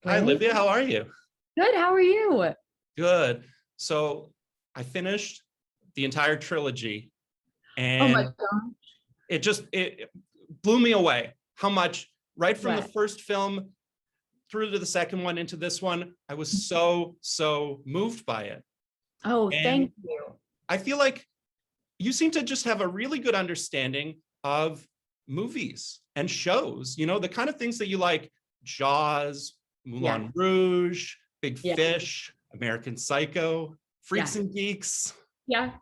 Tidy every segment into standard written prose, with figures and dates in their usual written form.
Hi, Hey, Olivia. How are you? good. How are you? Good. So I finished the entire trilogy, Oh my and God. it blew me away how much right from the Right. first film through to the second one into this one, I was so moved by it. Oh, And thank you. I feel like you seem to just have a really good understanding of movies and shows, the kind of things that you like: Jaws, Yeah. Moulin Rouge, Big Yeah. Fish, American Psycho, Yeah. Freaks and Geeks. Yeah.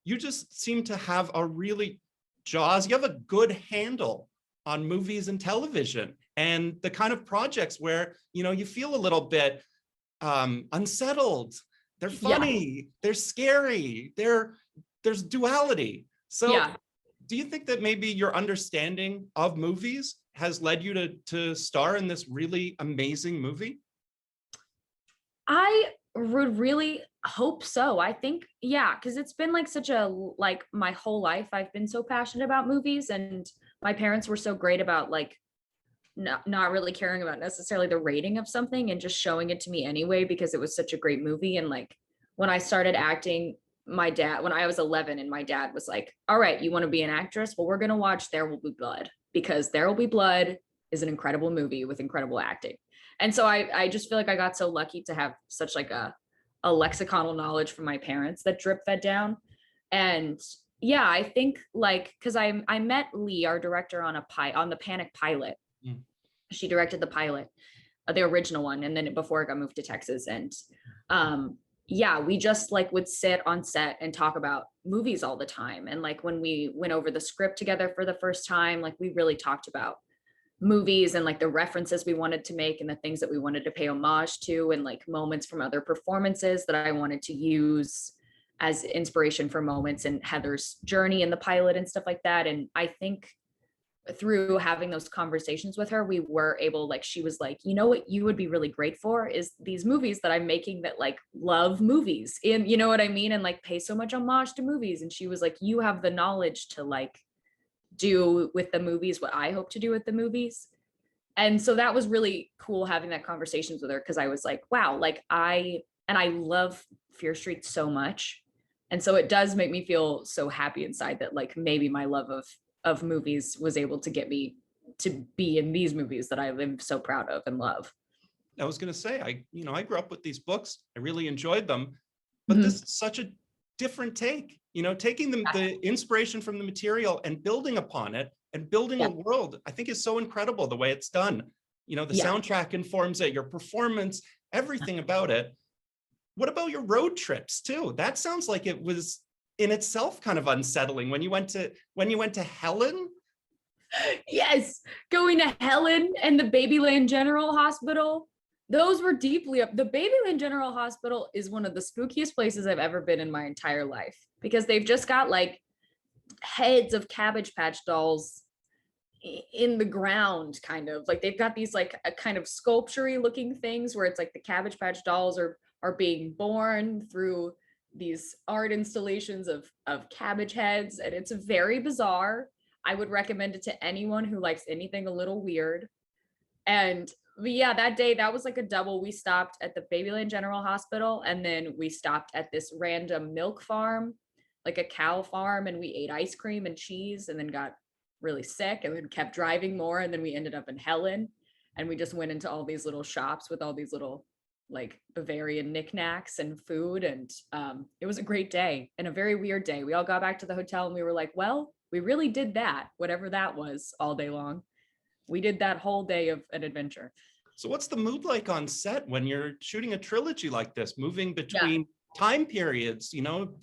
You just seem to have a really Jaws. You have a good handle on movies and television and the kind of projects where, you feel a little bit unsettled. They're Yeah. funny, they're scary, there's duality. So Yeah. do you think that maybe your understanding of movies has led you to star in this really amazing movie? I would really hope so. I think, yeah, because it's been like such a, like my whole life, I've been so passionate about movies, and my parents were so great about like not really caring about necessarily the rating of something and just showing it to me anyway because it was such a great movie. And like when I started acting, when I was 11, and my dad was like, all right, you want to be an actress? Well, we're going to watch There Will Be Blood, because There Will Be Blood is an incredible movie with incredible acting. And so I just feel like I got so lucky to have such like a lexiconal knowledge from my parents that drip fed down. And yeah, I think like because I met Lee, our director, on the Panic pilot. Mm. She directed the pilot, the original one, and then before I got moved to Texas. And yeah, we just like would sit on set and talk about movies all the time. And like when we went over the script together for the first time, like we really talked about movies and like the references we wanted to make and the things that we wanted to pay homage to, and like moments from other performances that I wanted to use as inspiration for moments in Heather's journey in the pilot and stuff like that. And I think through having those conversations with her, we were able, like, she was like, you know what you would be really great for is these movies that I'm making that like love movies, and you know what I mean, and like pay so much homage to movies. And she was like, you have the knowledge to like do with the movies what I hope to do with the movies. And so that was really cool having that conversations with her, because I was like, wow, like I love Fear Street so much. And so it does make me feel so happy inside that like maybe my love of movies was able to get me to be in these movies that I am so proud of and love. I was going to say, I grew up with these books. I really enjoyed them, but Mhm. this is such a different take, taking the inspiration from the material and building upon it and building Yeah. a world. I think is so incredible the way it's done. The Yeah. soundtrack informs it, your performance, everything about it. What about your road trips too? That sounds like it was in itself kind of unsettling when you went to Helen. Yes, going to Helen and the Babyland General Hospital. Those were deeply up. The Babyland General Hospital is one of the spookiest places I've ever been in my entire life, because they've just got like heads of Cabbage Patch dolls in the ground, kind of like they've got these like a kind of sculpture-y looking things where it's like the Cabbage Patch dolls are being born through these art installations of cabbage heads, and it's very bizarre. I would recommend it to anyone who likes anything a little weird. And yeah, that day that was like a double. We stopped at the Babyland General Hospital, and then we stopped at this random milk farm, like a cow farm, and we ate ice cream and cheese, and then got really sick, and then kept driving more, and then we ended up in Helen, and we just went into all these little shops with all these little like Bavarian knickknacks and food. And it was a great day and a very weird day. We all got back to the hotel and we were like, well, we really did that, whatever that was, all day long. We did that whole day of an adventure. So what's the mood like on set when you're shooting a trilogy like this, moving Yeah. between time periods,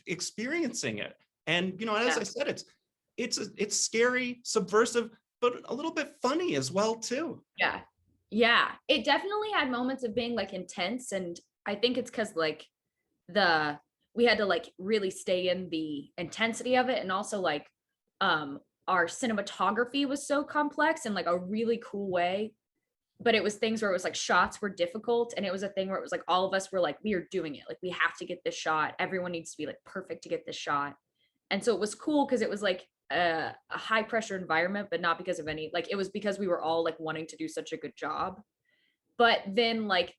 experiencing it? And as Yeah. I said, it's scary, subversive, but a little bit funny as well too. Yeah. Yeah. It definitely had moments of being like intense. And I think it's because like the we had to like really stay in the intensity of it. And also like um our cinematography was so complex in like a really cool way. But it was things where it was like shots were difficult. And it was a thing where it was like all of us were like, we are doing it. Like we have to get this shot. Everyone needs to be like perfect to get this shot. And so it was cool because it was like a high pressure environment, but not because of any, like it was because we were all like wanting to do such a good job. but then like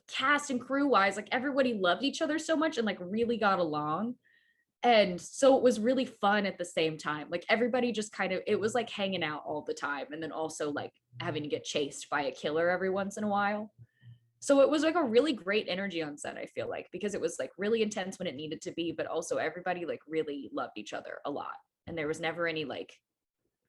cast and crew wise, like everybody loved each other so much and like really got along. And so it was really fun at the same time. Like everybody just kind of, it was like hanging out all the time and then also like having to get chased by a killer every once in a while. So it was like a really great energy on set, I feel like, because it was like really intense when it needed to be, but also everybody like really loved each other a lot. And there was never any like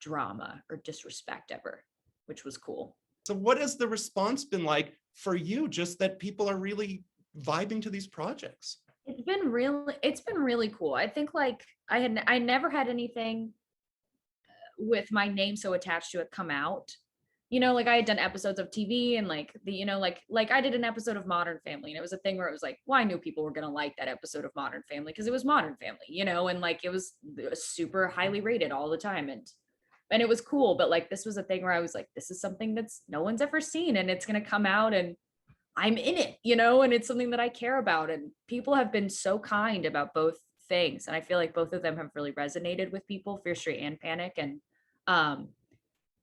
drama or disrespect ever, which was cool. So what has the response been like for you, just that people are really vibing to these projects? It's been really cool. I think like I never had anything with my name so attached to it come out. You know, like I had done episodes of TV and like the, you know, like I did an episode of Modern Family and it was a thing where it was like, well, I knew people were gonna like that episode of Modern Family because it was Modern Family, you know, and like it was super highly rated all the time and it was cool. But like this was a thing where I was like, this is something that's no one's ever seen and it's gonna come out and I'm in it, you know, and it's something that I care about. And people have been so kind about both things. And I feel like both of them have really resonated with people, Fear Street and Panic. And um,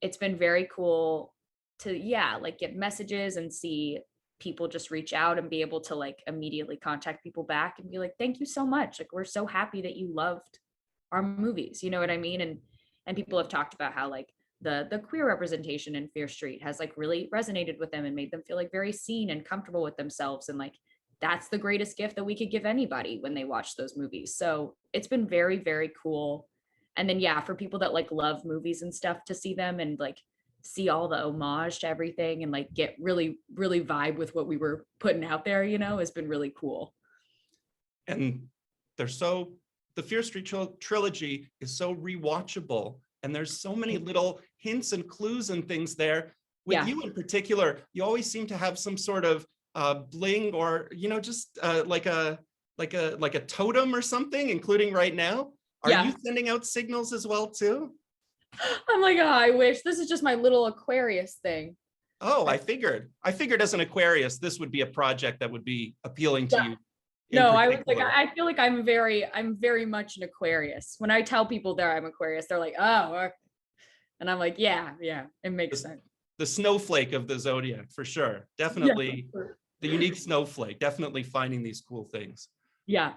it's been very cool to, yeah, like get messages and see people just reach out and be able to like immediately contact people back and be like, thank you so much. Like, we're so happy that you loved our movies. You know what I mean? And people have talked about how like, the queer representation in Fear Street has like really resonated with them and made them feel like very seen and comfortable with themselves. And like, that's the greatest gift that we could give anybody when they watch those movies. So it's been very, very cool. And then, yeah, for people that like love movies and stuff to see them and like see all the homage to everything and like get really, really vibe with what we were putting out there, you know, has been really cool. And the Fear Street trilogy is so rewatchable. And there's so many little hints and clues and things there. With you in particular, you always seem to have some sort of bling or, you know, just like a totem or something, including right now. Are you sending out signals as well too? I'm like, oh, I wish. This is just my little Aquarius thing. Oh, I figured as an Aquarius, this would be a project that would be appealing to you. No, I was like, I feel like I'm very much an Aquarius. When I tell people that I'm Aquarius, they're like, oh, and I'm like, yeah, it makes sense. The snowflake of the zodiac, for sure. Definitely the unique snowflake, definitely finding these cool things. Yeah.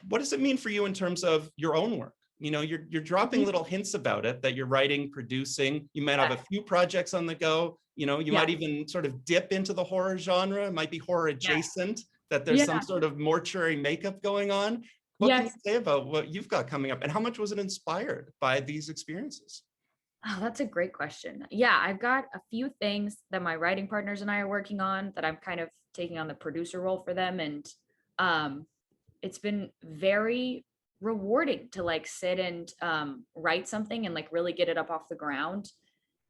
What does it mean for you in terms of your own work? You know, you're dropping little hints about it that you're writing, producing. You might have a few projects on the go. You know, you might even sort of dip into the horror genre. It might be horror adjacent. That there's some sort of mortuary makeup going on. What can you say about what you've got coming up and how much was it inspired by these experiences? Oh, that's a great question. Yeah, I've got a few things that my writing partners and I are working on that I'm kind of taking on the producer role for them. And it's been very rewarding to like sit and write something and like really get it up off the ground.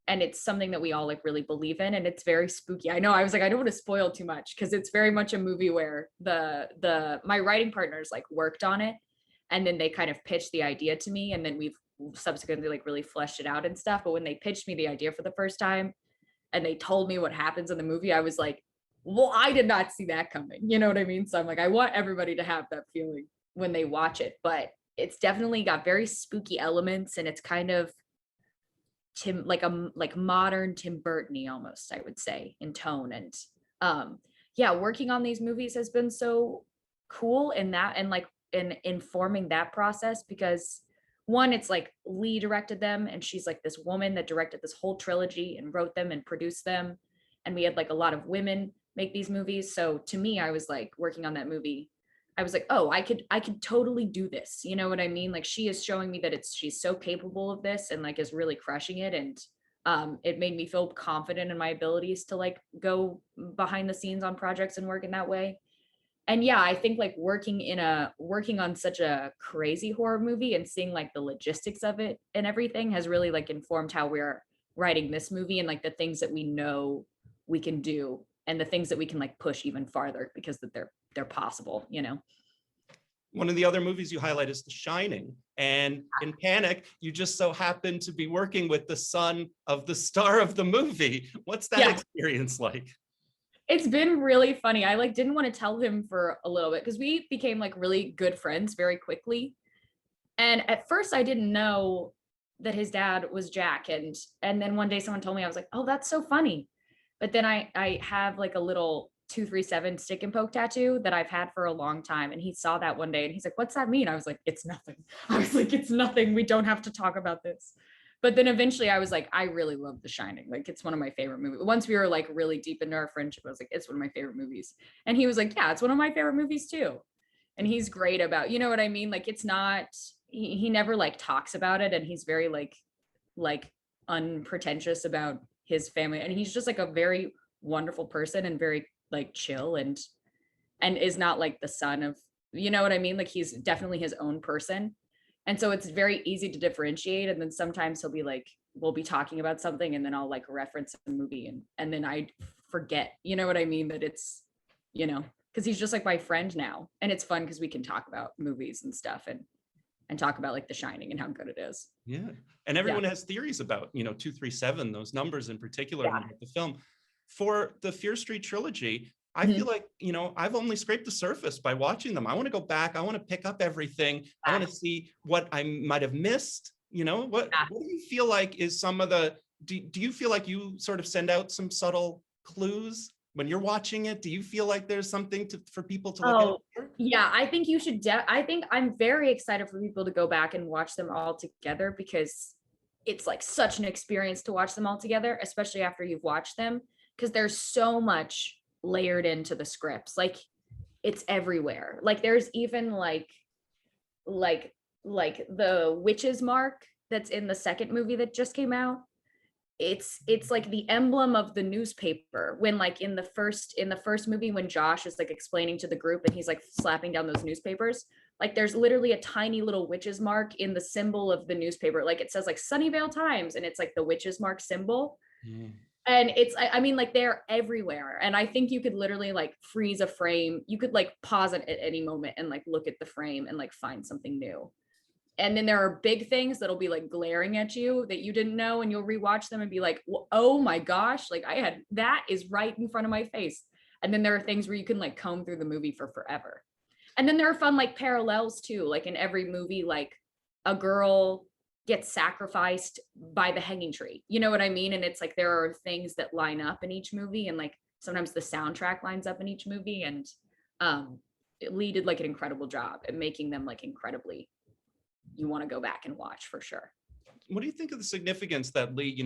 And it's something that we all like really believe in, and it's very spooky. I know I was like, I don't want to spoil too much because it's very much a movie where my writing partners like worked on it and then they kind of pitched the idea to me and then we've subsequently like really fleshed it out and stuff. But when they pitched me the idea for the first time and they told me what happens in the movie, I was like, well, I did not see that coming. You know what I mean? So I'm like, I want everybody to have that feeling when they watch it, but it's definitely got very spooky elements and it's kind of like modern Tim Burton-y almost, I would say, in tone. And working on these movies has been so cool in that and like in informing that process because one, it's like Lee directed them and she's like this woman that directed this whole trilogy and wrote them and produced them. And we had like a lot of women make these movies. So to me, I was like working on that movie, I was like, oh, I could totally do this. You know what I mean? Like she is showing me that she's so capable of this and like is really crushing it. And it made me feel confident in my abilities to like go behind the scenes on projects and work in that way. And yeah, I think like working on such a crazy horror movie and seeing like the logistics of it and everything has really like informed how we're writing this movie and like the things that we know we can do and the things that we can like push even farther because that they're possible, you know. One of the other movies you highlight is The Shining. And in Panic, you just so happen to be working with the son of the star of the movie. What's that experience like? It's been really funny. I like didn't want to tell him for a little bit because we became like really good friends very quickly. And at first I didn't know that his dad was Jack. And then one day someone told me, I was like, oh, that's so funny. But then I have like a little 237 stick and poke tattoo that I've had for a long time. And he saw that one day and he's like, what's that mean? I was like, it's nothing. I was like, it's nothing. We don't have to talk about this. But then eventually I was like, I really love The Shining. Like, it's one of my favorite movies. Once we were like really deep into our friendship, I was like, it's one of my favorite movies. And he was like, yeah, it's one of my favorite movies too. And he's great about, you know what I mean? Like, it's not, he never like talks about it. And he's very like unpretentious about his family. And he's just like a very wonderful person and very like chill and is not like the son of, you know what I mean? Like, he's definitely his own person. And so it's very easy to differentiate. And then sometimes he'll be like, we'll be talking about something and then I'll like reference a movie and then I forget, you know what I mean? That it's, you know, because he's just like my friend now. And it's fun because we can talk about movies and stuff and talk about like The Shining and how good it is. Yeah. And everyone has theories about, 237, those numbers in particular about the film. For the Fear Street trilogy, I feel like, I've only scraped the surface by watching them. I want to go back. I want to pick up everything. I want to see what I might have missed. What do you feel like is some of the, do you feel like you sort of send out some subtle clues when you're watching it? Do you feel like there's something for people to look out for? Yeah, I think you should. I think I'm very excited for people to go back and watch them all together because it's like such an experience to watch them all together, especially after you've watched them, because there's so much layered into the scripts. Like, it's everywhere. Like, there's even like the witch's mark that's in the second movie that just came out. It's like the emblem of the newspaper when like in the first movie when Josh is like explaining to the group and he's like slapping down those newspapers, like there's literally a tiny little witch's mark in the symbol of the newspaper. Like, it says like Sunnyvale Times and it's like the witch's mark symbol. And it's, I mean, like, they're everywhere. And I think you could literally like freeze a frame. You could like pause it at any moment and like look at the frame and like find something new. And then there are big things that'll be like glaring at you that you didn't know, and you'll rewatch them and be like, oh my gosh, like that is right in front of my face. And then there are things where you can like comb through the movie for forever. And then there are fun like parallels too. Like, in every movie, like a girl gets sacrificed by the hanging tree. You know what I mean? And it's like there are things that line up in each movie, and like sometimes the soundtrack lines up in each movie. And Lee did like an incredible job at making them like incredibly, you want to go back and watch for sure. What do you think of the significance that Lee,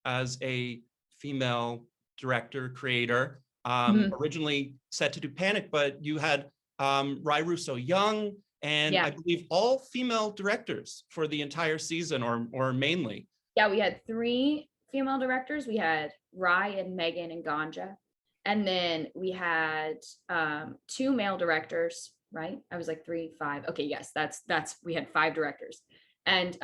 as a female director, creator, originally set to do Panic, but you had Rai Russo Young, and I believe all female directors for the entire season, or mainly. Yeah, we had 3 female directors. We had Rai and Megan and Ganja. And then we had 2 male directors, right? I was like 3, 5. Okay, yes, that's we had 5 directors. And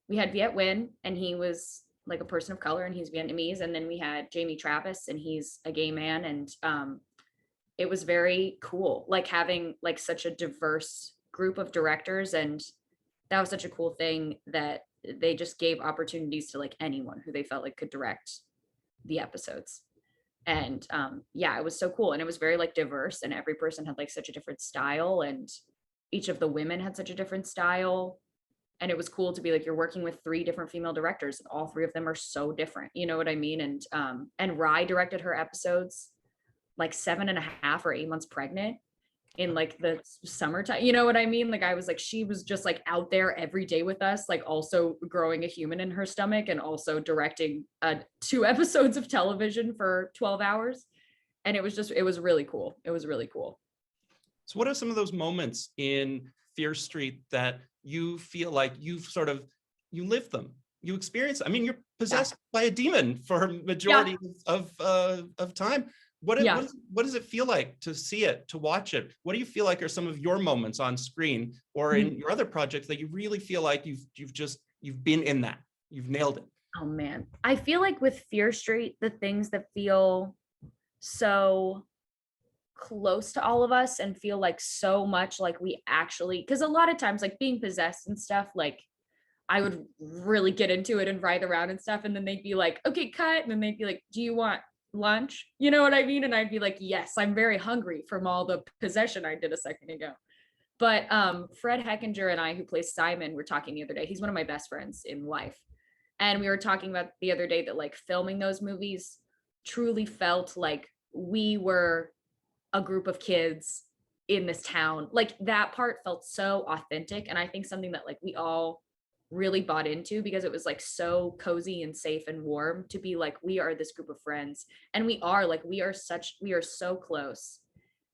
we had Viet Nguyen, and he was like a person of color and he's Vietnamese. And then we had Jamie Travis, and he's a gay man. And it was very cool, like having like such a diverse group of directors. And that was such a cool thing that they just gave opportunities to like anyone who they felt like could direct the episodes. And it was so cool. And it was very like diverse, and every person had like such a different style, and each of the women had such a different style. And it was cool to be like, you're working with 3 different female directors and all 3 of them are so different, you know what I mean? And Rai directed her episodes like 7.5 or 8 months pregnant in like the summertime, you know what I mean? Like, I was like, she was just like out there every day with us, like also growing a human in her stomach and also directing 2 episodes of television for 12 hours. And it was really cool. It was really cool. So what are some of those moments in Fear Street that you feel like you lived them, you experienced? I mean, you're possessed by a demon for a majority of time. What does it feel like to see it, to watch it? What do you feel like are some of your moments on screen or in your other projects that you really feel like you've been in that, you've nailed it? Oh man, I feel like with Fear Street, the things that feel so close to all of us and feel like so much like we actually, because a lot of times like being possessed and stuff, like I would really get into it and write around and stuff, and then they'd be like, okay, cut, and then they'd be like, do you want lunch? You know what I mean? And I'd be like, yes, I'm very hungry from all the possession I did a second ago. But Fred Hechinger and I, who plays Simon, were talking the other day. He's one of my best friends in life. And we were talking about the other day that like filming those movies truly felt like we were a group of kids in this town. Like that part felt so authentic. And I think something that like we all really bought into, because it was like so cozy and safe and warm to be like, we are this group of friends. And we are like, we are so close.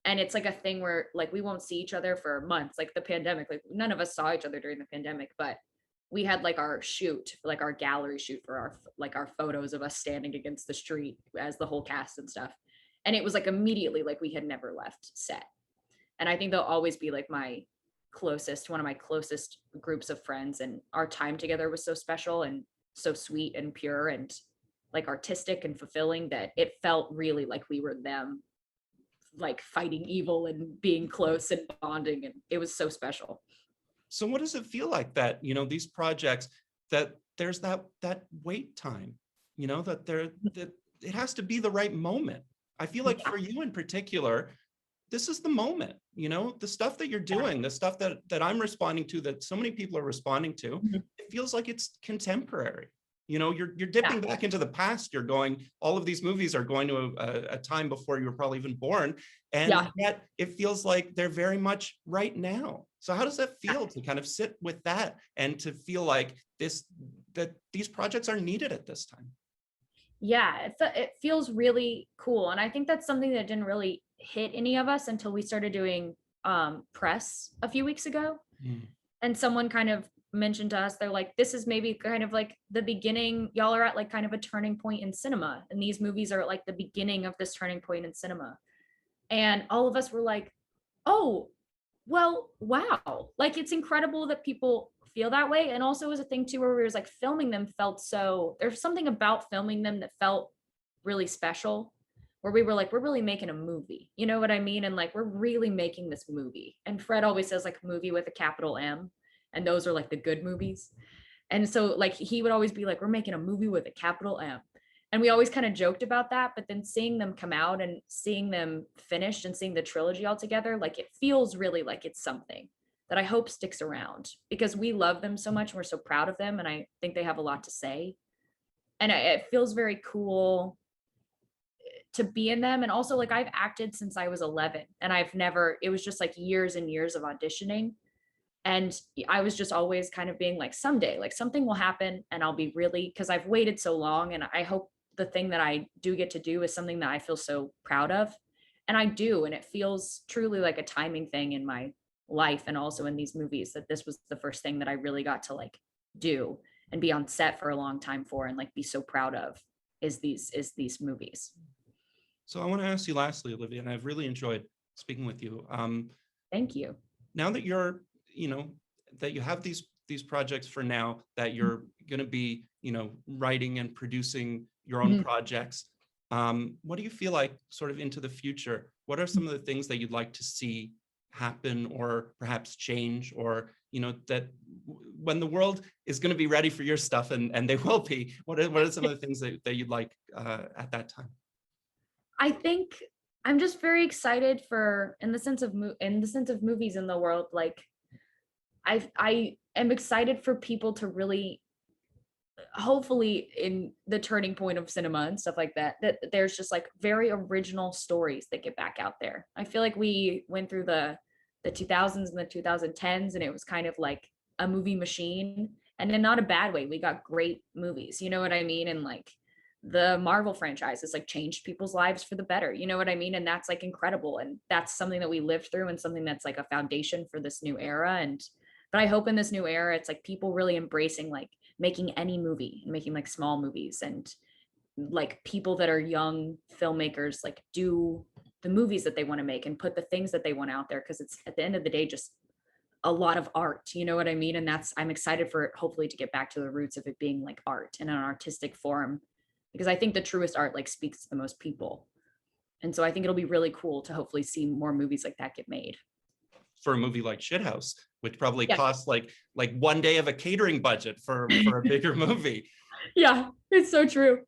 And it's like a thing where like we won't see each other for months, like the pandemic, like none of us saw each other during the pandemic, but we had like our shoot, like our gallery shoot for our photos of us standing against the street as the whole cast and stuff. And it was like immediately like we had never left set. And I think they'll always be like one of my closest groups of friends. And our time together was so special and so sweet and pure and like artistic and fulfilling that it felt really like we were them, like fighting evil and being close and bonding. And it was so special. So what does it feel like that, these projects, that there's that wait time, that it has to be the right moment. I feel like for you in particular, this is the moment, the stuff that you're doing, the stuff that I'm responding to, that so many people are responding to, it feels like it's contemporary. You're dipping back into the past. You're going, all of these movies are going to a time before you were probably even born. And yet it feels like they're very much right now. So how does that feel to kind of sit with that and to feel like that these projects are needed at this time? Yeah, it feels really cool. And I think that's something that didn't really hit any of us until we started doing press a few weeks ago. And someone kind of mentioned to us, they're like, this is maybe kind of like the beginning, y'all are at like kind of a turning point in cinema, and these movies are like the beginning of this turning point in cinema. And all of us were like, oh, well, wow, like it's incredible that people feel that way. And also was a thing too where we was like filming them felt so, there's something about filming them that felt really special, where we were like, we're really making a movie, you know what I mean? And like, we're really making this movie. And Fred always says like movie with a capital M, and those are like the good movies. And so like he would always be like, we're making a movie with a capital M. And we always kind of joked about that, but then seeing them come out and seeing them finished and seeing the trilogy all together, like it feels really like it's something that I hope sticks around, because we love them so much and we're so proud of them. And I think they have a lot to say. And it feels very cool to be in them. And also like I've acted since I was 11, and it was just like years and years of auditioning. And I was just always kind of being like, someday, like something will happen and I'll be really, because I've waited so long, and I hope the thing that I do get to do is something that I feel so proud of. And I do. And it feels truly like a timing thing in my life, and also in these movies, that this was the first thing that I really got to like do and be on set for a long time for, and like be so proud of, is these movies. So I want to ask you lastly, Olivia, and I've really enjoyed speaking with you. Thank you. Now that you're, that you have these projects for now, that you're going to be, writing and producing your own projects, what do you feel like sort of into the future? What are some of the things that you'd like to see happen, or perhaps change, or, that when the world is going to be ready for your stuff, and they will be, what are some of the things that you'd like at that time? I think I'm just very excited for, in the sense of movies in the world, like I am excited for people to really, hopefully in the turning point of cinema and stuff like that, that there's just like very original stories that get back out there. I feel like we went through the 2000s and the 2010s, and it was kind of like a movie machine, and in not a bad way. We got great movies, you know what I mean? And like the Marvel franchise has like changed people's lives for the better, you know what I mean? And that's like incredible. And that's something that we lived through, and something that's like a foundation for this new era. And but I hope in this new era, it's like people really embracing like making any movie and making like small movies, and like people that are young filmmakers like do the movies that they want to make and put the things that they want out there, because it's at the end of the day just a lot of art, you know what I mean? And I'm excited for it, hopefully, to get back to the roots of it being like art in an artistic form, because I think the truest art like speaks to the most people. And so I think it'll be really cool to hopefully see more movies like that get made. For a movie like Shithouse, which probably costs like one day of a catering budget for a bigger movie. Yeah, it's so true.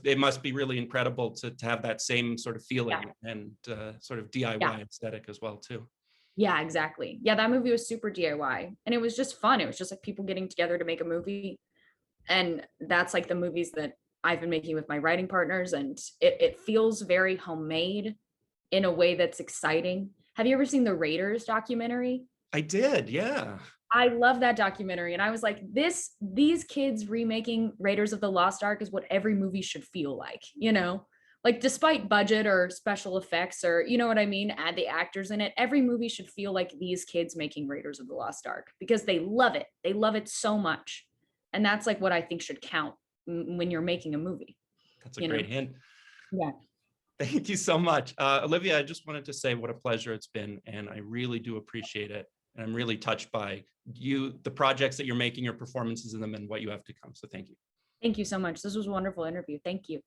It must be really incredible to have that same sort of feeling and sort of DIY aesthetic as well too. Yeah, exactly. Yeah, that movie was super DIY, and it was just fun. It was just like people getting together to make a movie. And that's like the movies that I've been making with my writing partners, and it feels very homemade in a way that's exciting. Have you ever seen the Raiders documentary? I did, yeah. I love that documentary. And I was like, these kids remaking Raiders of the Lost Ark is what every movie should feel like, you know? Like, despite budget or special effects, or you know what I mean, add the actors in it, every movie should feel like these kids making Raiders of the Lost Ark, because they love it. They love it so much. And that's like what I think should count when you're making a movie. That's a great know? hint. Yeah. Thank you so much. Olivia, I just wanted to say what a pleasure it's been, and I really do appreciate it. And I'm really touched by you, the projects that you're making, your performances in them, and what you have to come. So thank you. Thank you so much. This was a wonderful interview. Thank you.